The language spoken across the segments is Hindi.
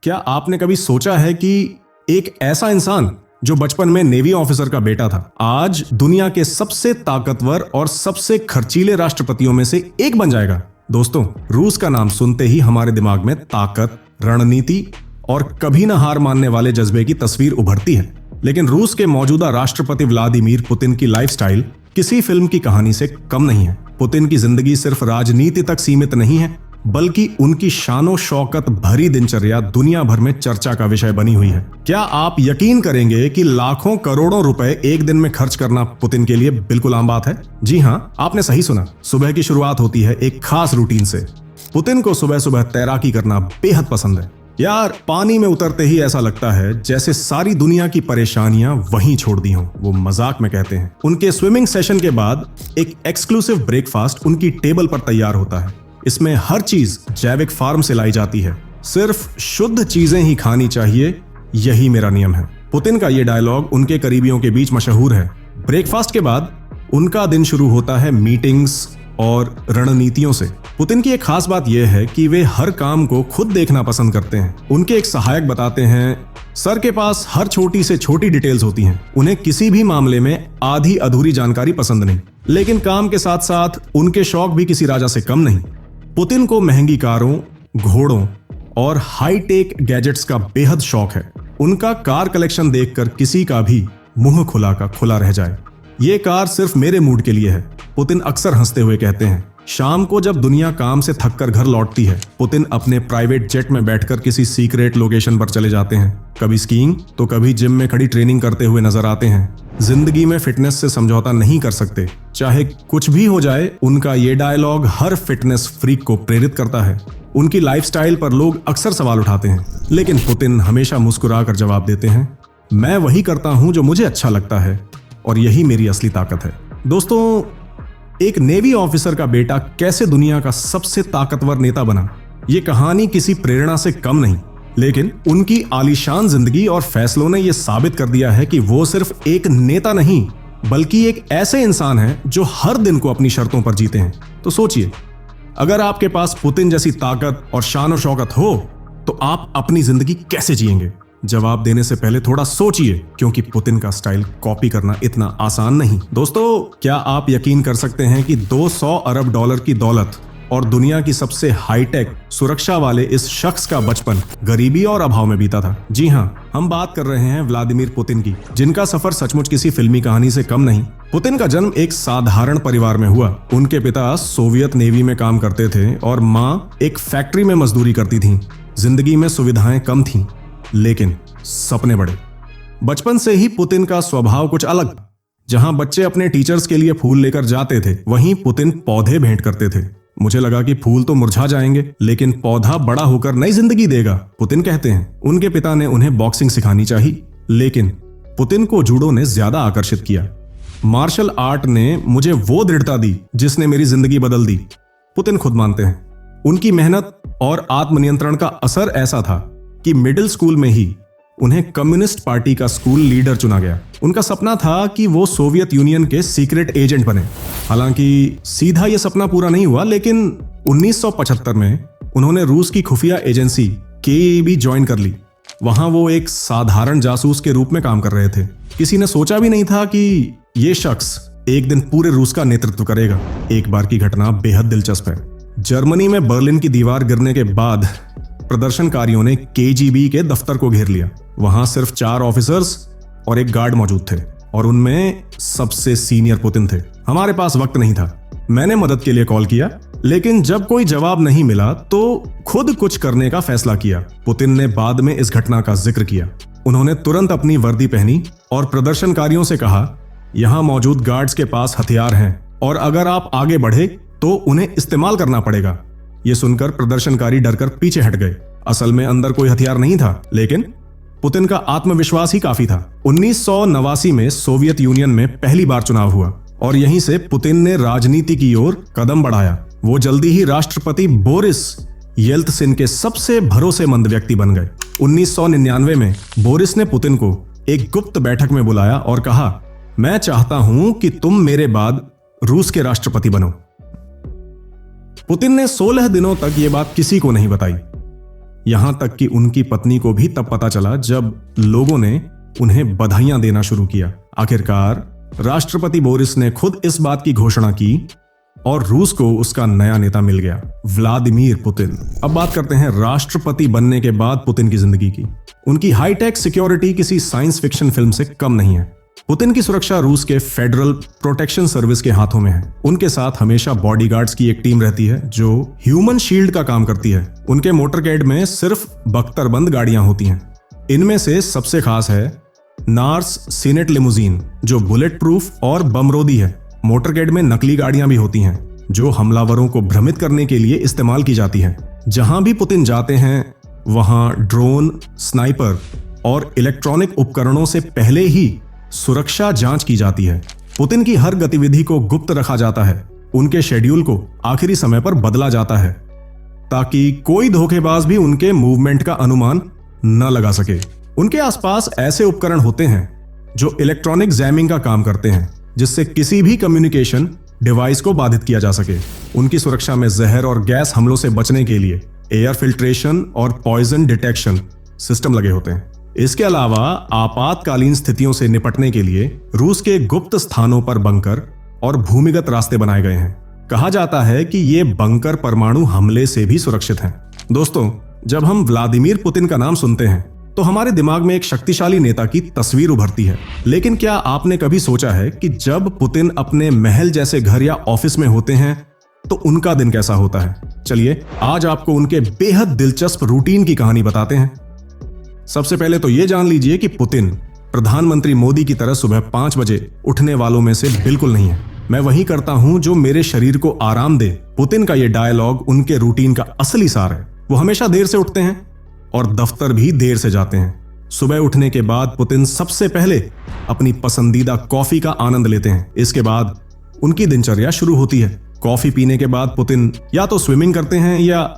क्या आपने कभी सोचा है कि एक ऐसा इंसान जो बचपन में नेवी ऑफिसर का बेटा था, आज दुनिया के सबसे ताकतवर और सबसे खर्चीले राष्ट्रपतियों में से एक बन जाएगा? दोस्तों, रूस का नाम सुनते ही हमारे दिमाग में ताकत, रणनीति और कभी ना हार मानने वाले जज्बे की तस्वीर उभरती है। लेकिन रूस के मौजूदा राष्ट्रपति व्लादिमीर पुतिन की लाइफस्टाइल किसी फिल्म की कहानी से कम नहीं है। पुतिन की जिंदगी सिर्फ राजनीति तक सीमित नहीं है, बल्कि उनकी शानो शौकत भरी दिनचर्या दुनिया भर में चर्चा का विषय बनी हुई है। क्या आप यकीन करेंगे कि लाखों करोड़ों रुपए एक दिन में खर्च करना पुतिन के लिए बिल्कुल आम बात है? जी हाँ, आपने सही सुना। सुबह की शुरुआत होती है एक खास रूटीन से। पुतिन को सुबह सुबह तैराकी करना बेहद पसंद है। यार, पानी में उतरते ही ऐसा लगता है जैसे सारी दुनिया की परेशानियां वहीं छोड़ दी हों, वो मजाक में कहते हैं। उनके स्विमिंग सेशन के बाद एक एक्सक्लूसिव ब्रेकफास्ट उनकी टेबल पर तैयार होता है। इसमें हर चीज जैविक फार्म से लाई जाती है। सिर्फ शुद्ध चीजें ही खानी चाहिए, यही मेरा नियम है। पुतिन का ये डायलॉग उनके करीबियों के बीच मशहूर है। ब्रेकफास्ट के बाद उनका दिन शुरू होता है मीटिंग्स और रणनीतियों से। पुतिन की एक खास बात यह है कि वे हर काम को खुद देखना पसंद करते हैं। उनके एक सहायक बताते हैं, सर के पास हर छोटी से छोटी डिटेल्स होती हैं। उन्हें किसी भी मामले में आधी अधूरी जानकारी पसंद नहीं। लेकिन काम के साथ साथ उनके शौक भी किसी राजा से कम नहीं। पुतिन को महंगी कारों, घोड़ों और हाईटेक गैजेट्स का बेहद शौक है। उनका कार कलेक्शन देखकर किसी का भी मुंह खुला का खुला रह जाए। ये कार सिर्फ मेरे मूड के लिए है, पुतिन अक्सर हंसते हुए कहते हैं। शाम को जब दुनिया काम से थककर घर लौटती है, पुतिन अपने प्राइवेट जेट में बैठकर किसी सीक्रेट लोकेशन पर चले जाते हैं। कभी स्कीइंग तो कभी जिम में खड़ी ट्रेनिंग करते हुए नजर आते हैं। जिंदगी में फिटनेस से समझौता नहीं कर सकते, चाहे कुछ भी हो जाए। उनका ये डायलॉग हर फिटनेस फ्रीक को प्रेरित करता है। उनकी लाइफस्टाइल पर लोग अक्सर सवाल उठाते हैं, लेकिन पुतिन हमेशा मुस्कुरा कर जवाब देते हैं, मैं वही करता हूं जो मुझे अच्छा लगता है और यही मेरी असली ताकत है। दोस्तों, एक नेवी ऑफिसर का बेटा कैसे दुनिया का सबसे ताकतवर नेता बना, ये कहानी किसी प्रेरणा से कम नहीं, लेकिन उनकी आलीशान जिंदगी और फैसलों ने यह साबित कर दिया है कि वो सिर्फ एक नेता नहीं, बल्कि एक ऐसे इंसान हैं जो हर दिन को अपनी शर्तों पर जीते हैं। तो सोचिए, अगर आपके पास पुतिन जैसी ताकत और शान और शौकत हो, तो आप अपनी जिंदगी कैसे जिएंगे? जवाब देने से पहले थोड़ा सोचिए, क्योंकि पुतिन का स्टाइल कॉपी करना इतना आसान नहीं। दोस्तों, क्या आप यकीन कर सकते हैं कि 200 अरब डॉलर की दौलत और दुनिया की सबसे हाईटेक सुरक्षा वाले इस शख्स का बचपन गरीबी और अभाव में बीता था? जी हाँ, हम बात कर रहे हैं व्लादिमीर पुतिन की, जिनका सफर सचमुच किसी फिल्मी कहानी से कम नहीं। पुतिन का जन्म एक साधारण परिवार में हुआ। उनके पिता सोवियत नेवी में काम करते थे और माँ एक फैक्ट्री में मजदूरी करती थी। जिंदगी में सुविधाएं कम थीं, लेकिन सपने बड़े। बचपन से ही पुतिन का स्वभाव कुछ अलग। जहां बच्चे अपने टीचर्स के लिए फूल लेकर जाते थे, वहीं पुतिन पौधे भेंट करते थे। मुझे लगा कि फूल तो मुरझा जाएंगे, लेकिन पौधा बड़ा होकर नई जिंदगी देगा, पुतिन कहते हैं। उनके पिता ने उन्हें बॉक्सिंग सिखानी चाहिए, लेकिन पुतिन को जूडो ने ज्यादा आकर्षित किया। मार्शल आर्ट ने मुझे वो दृढ़ता दी जिसने मेरी जिंदगी बदल दी, पुतिन खुद मानते हैं। उनकी मेहनत और आत्मनियंत्रण का असर ऐसा था कि मिडिल स्कूल में ही उन्हें कम्युनिस्ट पार्टी का स्कूल लीडर चुना गया। उनका सपना था कि वो सोवियत यूनियन के सीक्रेट एजेंट बने। हालांकि सीधा ये सपना पूरा नहीं हुआ, लेकिन 1975 में उन्होंने रूस की खुफिया एजेंसी KGB ज्वाइन कर ली। वहां वो एक साधारण जासूस के रूप में काम कर रहे थे। किसी ने सोचा भी नहीं था कि ये शख्स एक दिन पूरे रूस का नेतृत्व करेगा। एक बार की घटना बेहद दिलचस्प है। जर्मनी में बर्लिन की दीवार गिरने के बाद प्रदर्शनकारियों ने KGB के दफ्तर को घेर लिया। वहां सिर्फ 4 ऑफिसर्स और एक गार्ड मौजूद थे, और उनमें सबसे सीनियर पुतिन थे। हमारे पास वक्त नहीं था। मैंने मदद के लिए कॉल किया, लेकिन जब कोई जवाब नहीं मिला तो खुद कुछ करने का फैसला किया। पुतिन ने बाद में इस घटना का जिक्र किया। उन्होंने तुरंत अपनी वर्दी पहनी और प्रदर्शनकारियों से कहा, यहां मौजूद गार्ड्स के पास हथियार हैं और अगर आप आगे बढ़े तो उन्हें इस्तेमाल करना पड़ेगा। यह सुनकर प्रदर्शनकारी डरकर पीछे हट गए। असल में अंदर कोई हथियार नहीं था, लेकिन पुतिन का आत्मविश्वास ही काफी था। 1989 में सोवियत यूनियन में पहली बार चुनाव हुआ और यहीं से पुतिन ने राजनीति की ओर कदम बढ़ाया। वो जल्दी ही राष्ट्रपति बोरिस येल्त्सिन के सबसे भरोसेमंद व्यक्ति बन गए। 1999 में बोरिस ने पुतिन को एक गुप्त बैठक में बुलाया और कहा, मैं चाहता हूं कि तुम मेरे बाद रूस के राष्ट्रपति बनो। पुतिन ने 16 दिनों तक यह बात किसी को नहीं बताई। यहां तक कि उनकी पत्नी को भी तब पता चला जब लोगों ने उन्हें बधाइयां देना शुरू किया। आखिरकार राष्ट्रपति बोरिस ने खुद इस बात की घोषणा की और रूस को उसका नया नेता मिल गया, व्लादिमीर पुतिन। अब बात करते हैं राष्ट्रपति बनने के बाद पुतिन की जिंदगी की। उनकी हाईटेक सिक्योरिटी किसी साइंस फिक्शन फिल्म से कम नहीं है। पुतिन की सुरक्षा रूस के फेडरल प्रोटेक्शन सर्विस के हाथों में है। उनके साथ हमेशा बॉडीगार्ड्स की एक टीम रहती है जो ह्यूमन शील्ड का काम करती है। उनके मोटरकैड में सिर्फ बख्तरबंद गाड़ियां होती हैं। इनमें से सबसे खास है नार्स सीनेट लिमुजीन, जो बुलेट प्रूफ और बमरोधी है। मोटरकैड में नकली गाड़ियां भी होती हैं जो हमलावरों को भ्रमित करने के लिए इस्तेमाल की जाती है। जहां भी पुतिन जाते हैं वहां ड्रोन, स्नाइपर और इलेक्ट्रॉनिक उपकरणों से पहले ही सुरक्षा जांच की जाती है। पुतिन की हर गतिविधि को गुप्त रखा जाता है। उनके शेड्यूल को आखिरी समय पर बदला जाता है ताकि कोई धोखेबाज भी उनके मूवमेंट का अनुमान न लगा सके। उनके आसपास ऐसे उपकरण होते हैं जो इलेक्ट्रॉनिक जैमिंग का काम करते हैं, जिससे किसी भी कम्युनिकेशन डिवाइस को बाधित किया जा सके। उनकी सुरक्षा में जहर और गैस हमलों से बचने के लिए एयर फिल्ट्रेशन और पॉइजन डिटेक्शन सिस्टम लगे होते हैं। इसके अलावा आपातकालीन स्थितियों से निपटने के लिए रूस के गुप्त स्थानों पर बंकर और भूमिगत रास्ते बनाए गए हैं। कहा जाता है कि ये बंकर परमाणु हमले से भी सुरक्षित हैं। दोस्तों, जब हम व्लादिमीर पुतिन का नाम सुनते हैं तो हमारे दिमाग में एक शक्तिशाली नेता की तस्वीर उभरती है। लेकिन क्या आपने कभी सोचा है कि जब पुतिन अपने महल जैसे घर या ऑफिस में होते हैं तो उनका दिन कैसा होता है? चलिए आज आपको उनके बेहद दिलचस्प रूटीन की कहानी बताते हैं। सबसे पहले तो ये जान लीजिए कि पुतिन प्रधानमंत्री मोदी की तरह सुबह 5 बजे उठने वालों में से बिल्कुल नहीं है। मैं वही करता हूं जो मेरे शरीर को आराम दे। पुतिन का ये डायलॉग उनके रूटीन का असली सार है। वो हमेशा देर से उठते हैं और दफ्तर भी देर से जाते हैं। सुबह उठने के बाद पुतिन सबसे पहले अपनी पसंदीदा कॉफी का आनंद लेते हैं। इसके बाद उनकी दिनचर्या शुरू होती है। कॉफी पीने के बाद पुतिन या तो स्विमिंग करते हैं या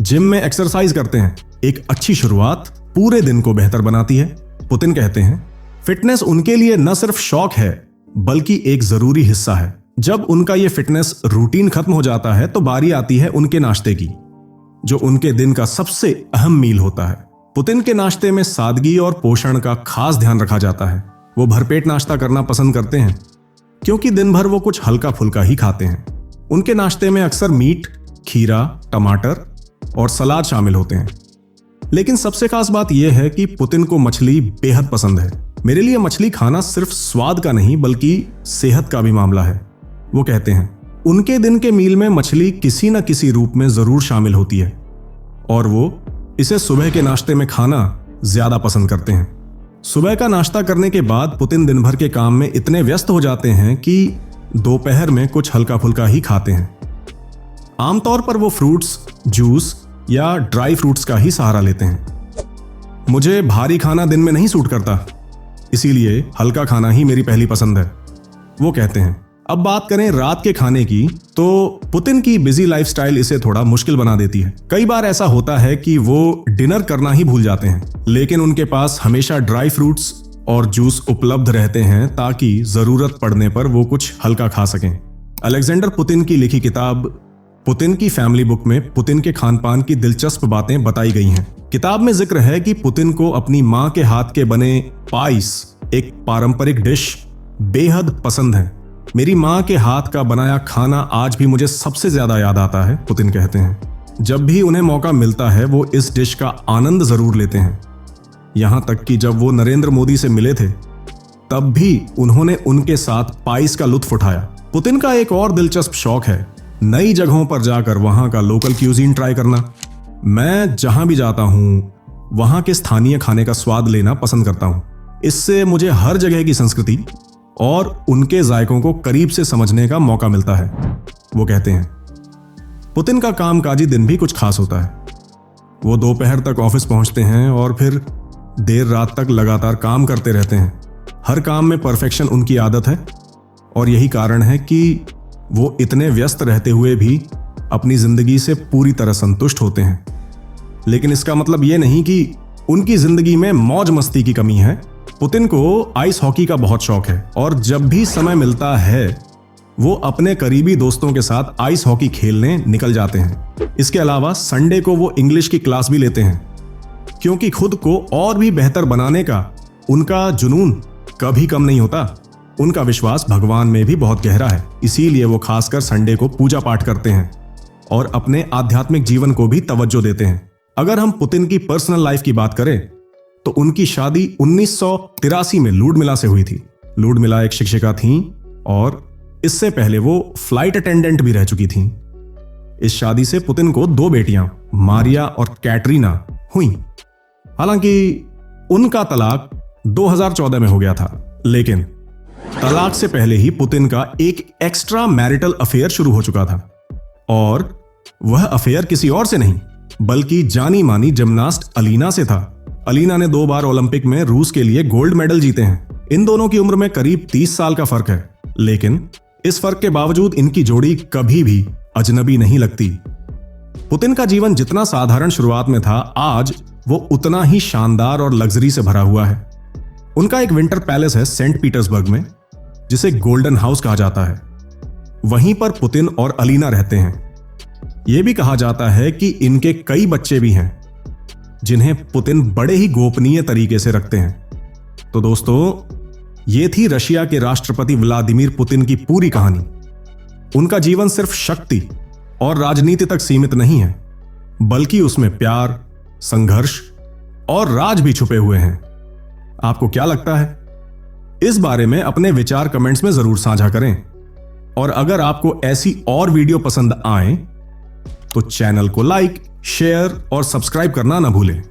जिम में एक्सरसाइज करते हैं। एक अच्छी शुरुआत पूरे दिन को बेहतर बनाती है। पुतिन कहते हैं फिटनेस उनके लिए न सिर्फ शौक है बल्कि एक जरूरी हिस्सा है। जब उनका ये फिटनेस रूटीन खत्म हो जाता है तो बारी आती है उनके नाश्ते की, जो उनके दिन का सबसे अहम मील होता है। पुतिन के नाश्ते में सादगी और पोषण का खास ध्यान रखा जाता है। वो भरपेट नाश्ता करना पसंद करते हैं क्योंकि दिन भर वो कुछ हल्का फुल्का ही खाते हैं। उनके नाश्ते में अक्सर मीट, खीरा, टमाटर और सलाद शामिल होते हैं। लेकिन सबसे खास बात यह है कि पुतिन को मछली बेहद पसंद है। मेरे लिए मछली खाना सिर्फ स्वाद का नहीं बल्कि सेहत का भी मामला है। वो कहते हैं उनके दिन के मील में मछली किसी न किसी रूप में जरूर शामिल होती है और वो इसे सुबह के नाश्ते में खाना ज्यादा पसंद करते हैं। सुबह का नाश्ता करने के बाद पुतिन दिन भर के काम में इतने व्यस्त हो जाते हैं कि दोपहर में कुछ हल्का फुल्का ही खाते हैं। आमतौर पर वो फ्रूट्स, जूस या ड्राई फ्रूट्स का ही सहारा लेते हैं। मुझे भारी खाना दिन में नहीं सूट करता, इसीलिए हल्का खाना ही मेरी पहली पसंद है, वो कहते हैं। अब बात करें रात के खाने की, तो पुतिन की बिजी लाइफस्टाइल इसे थोड़ा मुश्किल बना देती है। कई बार ऐसा होता है कि वो डिनर करना ही भूल जाते हैं, लेकिन उनके पास हमेशा ड्राई फ्रूट्स और जूस उपलब्ध रहते हैं ताकि जरूरत पड़ने पर वो कुछ हल्का खा सकें। अलेक्जेंडर पुतिन की लिखी किताब पुतिन की फैमिली बुक में पुतिन के खान पान की दिलचस्प बातें बताई गई हैं। किताब में जिक्र है कि पुतिन को अपनी मां के हाथ के बने पाइस, एक पारंपरिक डिश, बेहद पसंद है। मेरी मां के हाथ का बनाया खाना आज भी मुझे सबसे ज्यादा याद आता है, पुतिन कहते हैं। जब भी उन्हें मौका मिलता है वो इस डिश का आनंद जरूर लेते हैं। यहां तक कि जब वो नरेंद्र मोदी से मिले थे तब भी उन्होंने उनके साथ पाइस का लुत्फ उठाया। पुतिन का एक और दिलचस्प शौक है नई जगहों पर जाकर वहां का लोकल क्यूजीन ट्राई करना। मैं जहां भी जाता हूं वहां के स्थानीय खाने का स्वाद लेना पसंद करता हूं। इससे मुझे हर जगह की संस्कृति और उनके जायकों को करीब से समझने का मौका मिलता है, वो कहते हैं। पुतिन का कामकाजी दिन भी कुछ खास होता है। वो दोपहर तक ऑफिस पहुंचते हैं और फिर देर रात तक लगातार काम करते रहते हैं। हर काम में परफेक्शन उनकी आदत है और यही कारण है कि वो इतने व्यस्त रहते हुए भी अपनी जिंदगी से पूरी तरह संतुष्ट होते हैं। लेकिन इसका मतलब ये नहीं कि उनकी जिंदगी में मौज मस्ती की कमी है। पुतिन को आइस हॉकी का बहुत शौक है और जब भी समय मिलता है वो अपने करीबी दोस्तों के साथ आइस हॉकी खेलने निकल जाते हैं। इसके अलावा संडे को वो इंग्लिश की क्लास भी लेते हैं, क्योंकि खुद को और भी बेहतर बनाने का उनका जुनून कभी कम नहीं होता। उनका विश्वास भगवान में भी बहुत गहरा है, इसीलिए वो खासकर संडे को पूजा पाठ करते हैं और अपने आध्यात्मिक जीवन को भी तवज्जो देते हैं। अगर हम पुतिन की पर्सनल लाइफ की बात करें तो उनकी शादी 1983 में लुडमिला से हुई थी। लुडमिला एक शिक्षिका थीं और इससे पहले वो फ्लाइट अटेंडेंट भी रह चुकी थीं। इस शादी से पुतिन को 2 बेटियां मारिया और कैटरीना हुई। हालांकि उनका तलाक 2014 में हो गया था, लेकिन तलाक से पहले ही पुतिन का एक एक्स्ट्रा मैरिटल अफेयर शुरू हो चुका था, और वह अफेयर किसी और से नहीं बल्कि जानी मानी जिम्नास्ट अलीना से था। अलीना ने 2 बार ओलंपिक में रूस के लिए गोल्ड मेडल जीते हैं। इन दोनों की उम्र में करीब 30 साल का फर्क है, लेकिन इस फर्क के बावजूद इनकी जोड़ी कभी भी अजनबी नहीं लगती। पुतिन का जीवन जितना साधारण शुरुआत में था, आज वो उतना ही शानदार और लग्जरी से भरा हुआ है। उनका एक विंटर पैलेस है सेंट पीटर्सबर्ग में, जिसे गोल्डन हाउस कहा जाता है। वहीं पर पुतिन और अलीना रहते हैं। यह भी कहा जाता है कि इनके कई बच्चे भी हैं, जिन्हें पुतिन बड़े ही गोपनीय तरीके से रखते हैं। तो दोस्तों, ये थी रशिया के राष्ट्रपति व्लादिमीर पुतिन की पूरी कहानी। उनका जीवन सिर्फ शक्ति और राजनीति तक सीमित नहीं है, बल्कि उसमें प्यार, संघर्ष और राज भी छुपे हुए हैं। आपको क्या लगता है? इस बारे में अपने विचार कमेंट्स में जरूर साझा करें। और अगर आपको ऐसी और वीडियो पसंद आए तो चैनल को लाइक, शेयर और सब्सक्राइब करना ना भूलें।